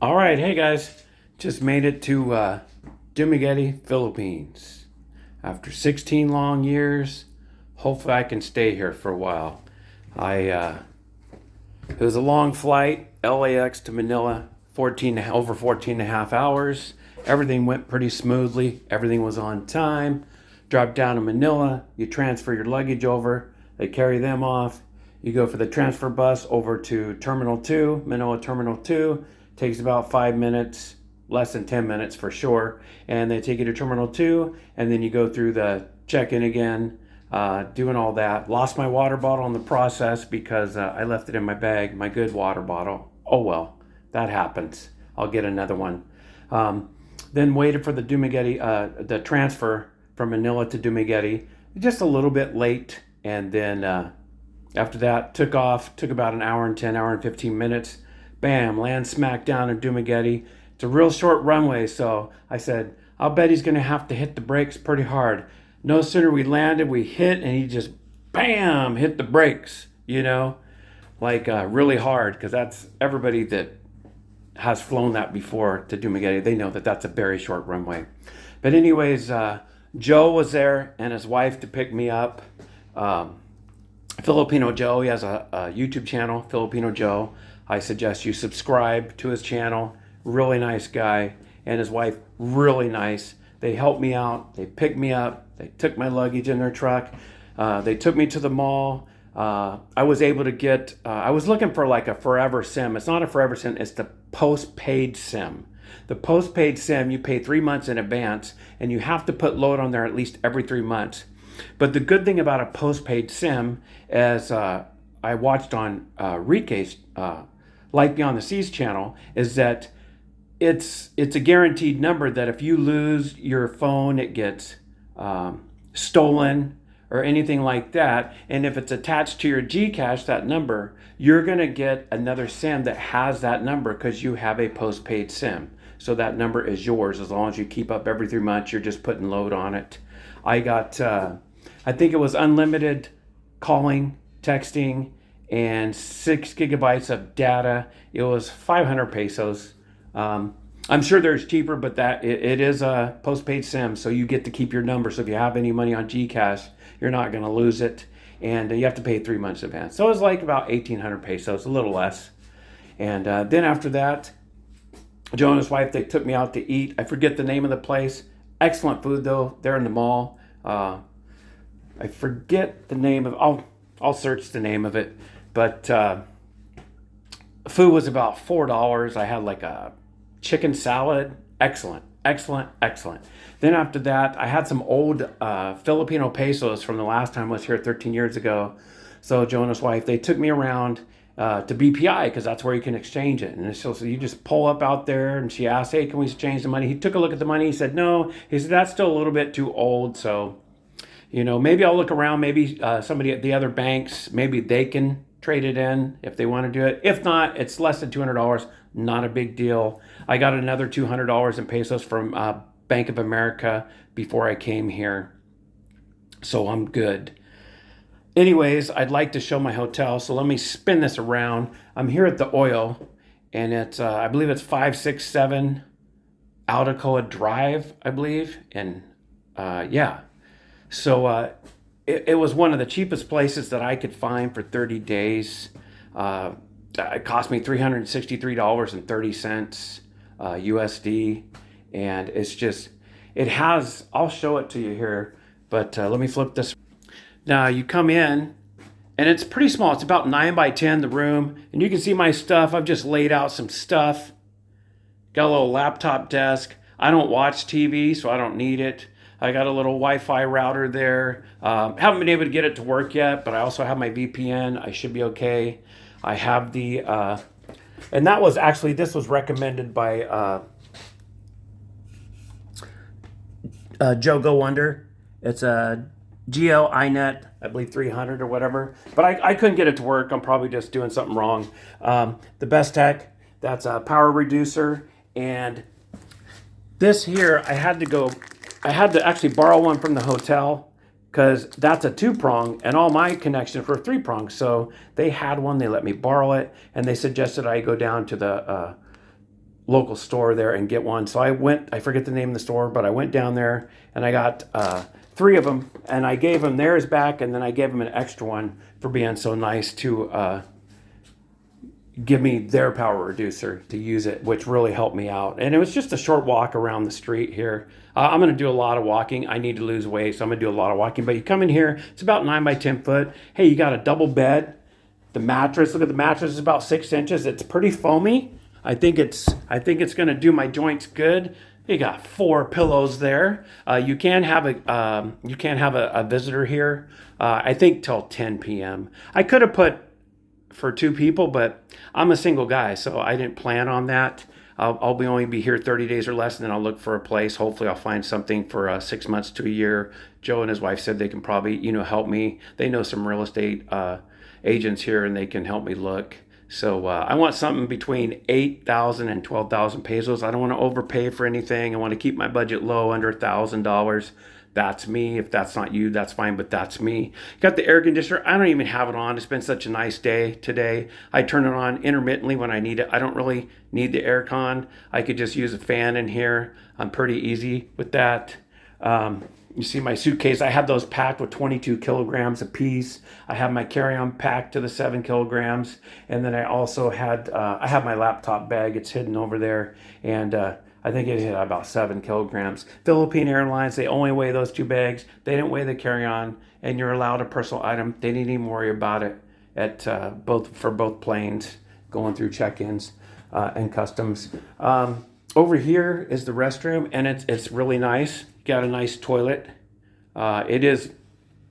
All right, hey guys, just made it to Dumaguete, Philippines. After 16 long years, hopefully I can stay here for a while. It was a long flight, LAX to Manila, over 14 and a half hours. Everything went pretty smoothly. Everything was on time. Drop down to Manila, you transfer your luggage over, they carry them off. You go for the transfer bus over to Terminal 2, Manila Terminal 2. Takes about 5 minutes, less than 10 minutes for sure. And they take you to Terminal 2, and then you go through the check-in again, doing all that. Lost my water bottle in the process because I left it in my bag, my good water bottle. Oh well, that happens. I'll get another one. Then waited for the the transfer from Manila to Dumaguete, just a little bit late. And then after that, took off, took about an hour and 10, hour and 15 minutes. Bam, land smack down in Dumaguete. It's a real short runway, so I said, I'll bet he's going to have to hit the brakes pretty hard. No sooner we landed, we hit, and he just, bam, hit the brakes, like really hard, because that's everybody that has flown that before to Dumaguete. They know that that's a very short runway. But anyways, Joe was there and his wife to pick me up. Filipino Joe, he has a YouTube channel, Filipino Joe. I suggest you subscribe to his channel. Really nice guy. And his wife, really nice. They helped me out. They picked me up. They took my luggage in their truck. They took me to the mall. I was able to get, I was looking for like a forever SIM. It's not a forever SIM, it's the postpaid SIM. The postpaid SIM, you pay 3 months in advance, and you have to put load on there at least every 3 months. But the good thing about a postpaid SIM, as I watched on Rike's Light Beyond the Seas channel, is that it's a guaranteed number that if you lose your phone, it gets stolen or anything like that. And if it's attached to your Gcash, that number, you're going to get another SIM that has that number because you have a postpaid SIM. So that number is yours as long as you keep up every 3 months. You're just putting load on it. I got, I think it was unlimited calling, texting, and 6 gigabytes of data. It was 500 pesos. I'm sure there's cheaper, but it is a postpaid SIM, so you get to keep your number. So if you have any money on Gcash, you're not going to lose it, and you have to pay 3 months in advance. So it was like about 1,800 pesos, a little less. And then after that, Joe and his wife, they took me out to eat. I forget the name of the place. Excellent food though. They're in the mall. I forget the name of. I'll search the name of it. But food was about $4. I had like a chicken salad. Excellent. Then after that, I had some old Filipino pesos from the last time I was here 13 years ago. So Joe and his wife, they took me around to BPI because that's where you can exchange it. And so you just pull up out there, and she asked, hey, can we exchange the money? He took a look at the money. He said, no. He said, that's still a little bit too old. So, maybe I'll look around. Maybe somebody at the other banks, maybe they can trade it in if they want to do it. If not, it's less than $200. Not a big deal. I got another $200 in pesos from Bank of America before I came here. So I'm good. Anyways, I'd like to show my hotel. So let me spin this around. I'm here at the Oil, and it's, I believe it's 567 Aldecoa Drive, I believe. And yeah. So it was one of the cheapest places that I could find for 30 days. It cost me $363.30 USD. And it's just, I'll show it to you here, but let me flip this. Now you come in, and it's pretty small. It's about 9 by 10, the room. And you can see my stuff. I've just laid out some stuff. Got a little laptop desk. I don't watch TV, so I don't need it. I got a little Wi-Fi router there. Haven't been able to get it to work yet, but I also have my VPN. I should be okay. I have the, and that was actually, this was recommended by Joe Go Wonder. It's a GL iNet, I believe 300 or whatever. But I couldn't get it to work. I'm probably just doing something wrong. The Best Tech, that's a power reducer. And this here, I had to actually borrow one from the hotel because that's a 2-prong and all my connections were 3-prong. So they had one, they let me borrow it, and they suggested I go down to the local store there and get one. So I forget the name of the store, but I went down there and I got 3 of them, and I gave them theirs back, and then I gave them an extra one for being so nice to give me their power reducer to use it, which really helped me out. And it was just a short walk around the street here. I'm going to do a lot of walking. I need to lose weight, so I'm going to do a lot of walking. But you come in here, it's about 9 by 10 foot. Hey, you got a double bed. The mattress, look at the mattress, is about 6 inches. It's pretty foamy. I think it's going to do my joints good. You got 4 pillows there. You can have a visitor here. I think till 10 p.m. I could have put for 2 people, but I'm a single guy, so I didn't plan on that. I'll only be here 30 days or less, and then I'll look for a place. Hopefully I'll find something for 6 months to a year. Joe and his wife said they can probably, help me. They know some real estate agents here, and they can help me look. So I want something between 8,000 and 12,000 pesos. I don't want to overpay for anything. I want to keep my budget low, under $1,000. That's me. If that's not you, that's fine, but that's me. Got the air conditioner. I don't even have it on. It's been such a nice day today. I turn it on intermittently when I need it. I don't really need the air con. I could just use a fan in here. I'm pretty easy with that. You see my suitcase. I have those packed with 22 kilograms apiece. I have my carry-on packed to the 7 kilograms. And then I also had, I have my laptop bag. It's hidden over there. And I think it hit about 7 kilograms. Philippine Airlines, they only weigh those 2 bags. They didn't weigh the carry-on, and you're allowed a personal item. They didn't even worry about it at both planes going through check-ins and customs. Over here is the restroom, and it's really nice. Got a nice toilet. It is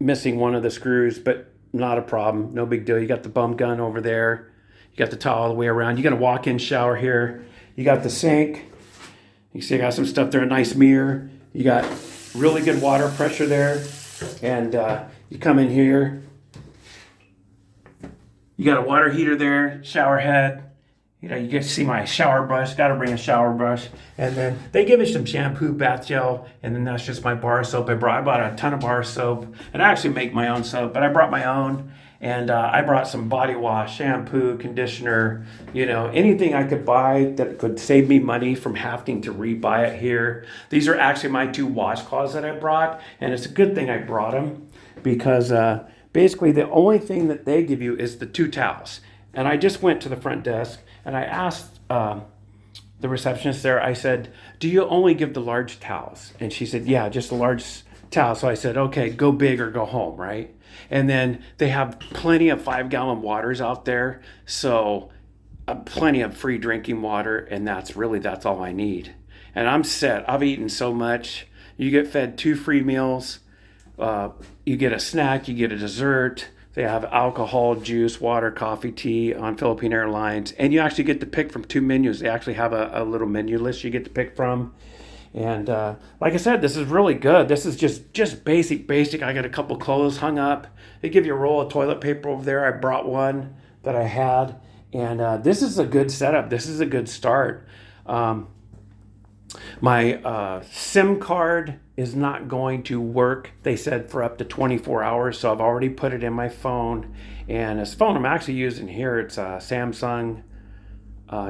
missing one of the screws, but not a problem. No big deal. You got the bum gun over there. You got the towel all the way around. You got a walk-in shower here. You got the sink. You see I got some stuff there, a nice mirror. You got really good water pressure there. And you come in here. You got a water heater there, shower head. You get to see my shower brush. Got to bring a shower brush. And then they give me some shampoo, bath gel, and then that's just my bar soap. I bought a ton of bar soap, and I actually make my own soap, but I brought my own. And I brought some body wash, shampoo, conditioner, anything I could buy that could save me money from having to rebuy it here. These are actually my 2 washcloths that I brought, and it's a good thing I brought them because basically the only thing that they give you is the 2 towels. And I just went to the front desk and I asked the receptionist there, I said, do you only give the large towels? And she said, yeah, just the large towel. So I said, okay, go big or go home, right? And then they have plenty of 5-gallon waters out there. So plenty of free drinking water. And that's all I need. And I'm set. I've eaten so much. You get fed 2 free meals. You get a snack, you get a dessert. They have alcohol, juice, water, coffee, tea on Philippine Airlines. And you actually get to pick from 2 menus. They actually have a little menu list you get to pick from. And like I said, this is really good. This is just basic. I got a couple clothes hung up. They give you a roll of toilet paper over there. I brought one that I had. And this is a good setup. This is a good start. My SIM card is not going to work, they said, for up to 24 hours. So I've already put it in my phone. And this phone I'm actually using here, it's a Samsung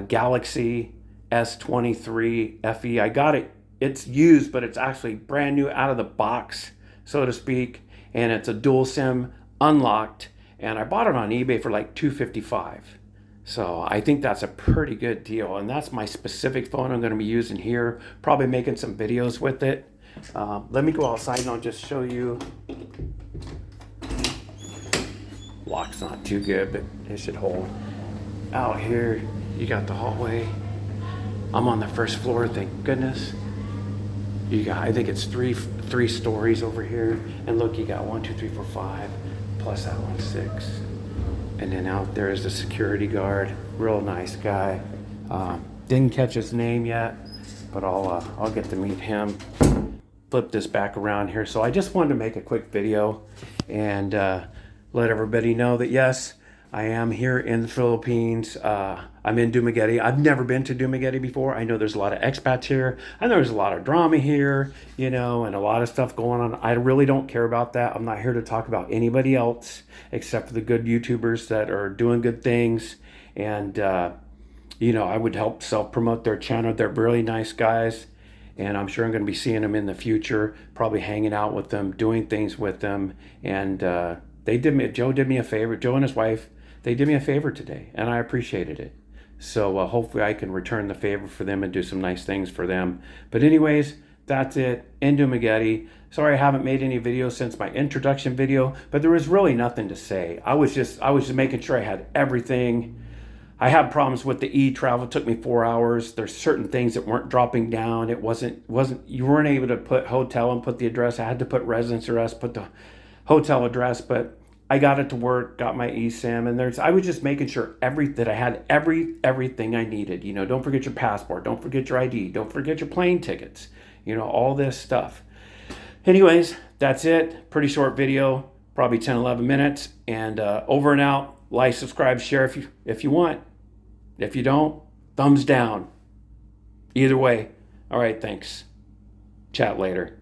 Galaxy S23 FE. I got it. It's used, but it's actually brand new out of the box, so to speak. And it's a dual SIM, unlocked. And I bought it on eBay for like $255. So I think that's a pretty good deal. And that's my specific phone I'm going to be using here. Probably making some videos with it. Let me go outside and I'll just show you. Lock's not too good, but it should hold. Out here, you got the hallway. I'm on the first floor, thank goodness. You got, I think it's three stories over here. And look, you got 1, 2, 3, 4, 5, plus that one, 6. And then out there is the security guard, real nice guy. Didn't catch his name yet, but I'll get to meet him. Flip this back around here. So I just wanted to make a quick video and let everybody know that yes, I am here in the Philippines. I'm in Dumaguete. I've never been to Dumaguete before. I know there's a lot of expats here. I know there's a lot of drama here, and a lot of stuff going on. I really don't care about that. I'm not here to talk about anybody else except for the good YouTubers that are doing good things. And I would help self-promote their channel. They're really nice guys, and I'm sure I'm going to be seeing them in the future, probably hanging out with them, doing things with them. And Joe did me a favor. Joe and his wife, they did me a favor today, and I appreciated it. So hopefully I can return the favor for them and do some nice things for them. But anyways, that's it. In Dumaguete. Sorry I haven't made any videos since my introduction video, but there was really nothing to say. I was just making sure I had everything. I had problems with the e-travel. It took me 4 hours. There's certain things that weren't dropping down. It wasn't you weren't able to put hotel and put the address. I had to put residence address, put the hotel address, but I got it to work, got my eSIM, and I was just making sure that I had everything I needed. Don't forget your passport, don't forget your ID, don't forget your plane tickets, all this stuff. Anyways, that's it. Pretty short video, probably 10, 11 minutes, and over and out. Like, subscribe, share if you want. If you don't, thumbs down. Either way. All right, thanks. Chat later.